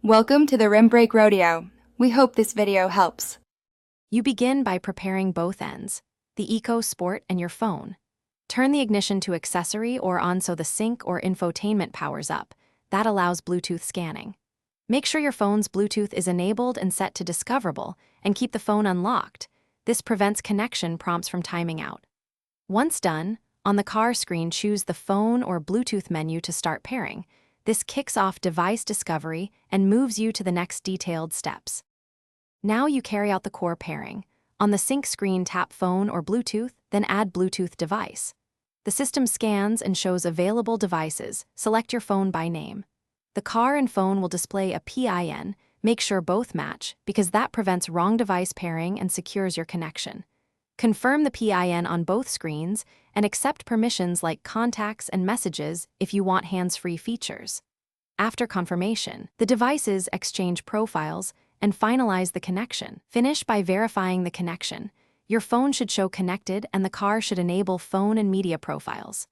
Welcome to the Rim Brake Rodeo. We hope this video helps. You begin by preparing both ends, the Ecosport and your phone. Turn the ignition to accessory or on so the sync or infotainment powers up. That allows Bluetooth scanning. Make sure your phone's Bluetooth is enabled and set to discoverable, and keep the phone unlocked. This prevents connection prompts from timing out. Once done, on the car screen choose the phone or Bluetooth menu to start pairing. This kicks off device discovery and moves you to the next detailed steps. Now you carry out the core pairing. On the sync screen, tap phone or Bluetooth, then add Bluetooth device. The system scans and shows available devices. Select your phone by name. The car and phone will display a PIN. Make sure both match, because that prevents wrong device pairing and secures your connection. Confirm the PIN on both screens and accept permissions like contacts and messages if you want hands-free features. After confirmation, the devices exchange profiles and finalize the connection. Finish by verifying the connection. Your phone should show connected and the car should enable phone and media profiles.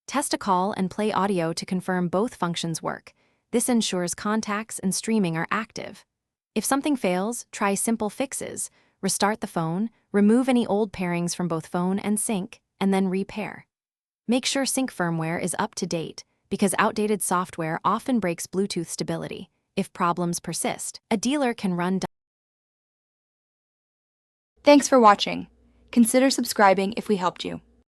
Test a call and play audio to confirm both functions work. This ensures contacts and streaming are active. If something fails, try simple fixes. Restart the phone, remove any old pairings from both phone and sync, and then repair. Make sure sync firmware is up to date, because outdated software often breaks Bluetooth stability. If problems persist, a dealer can run. Thanks for watching. Consider subscribing if we helped you.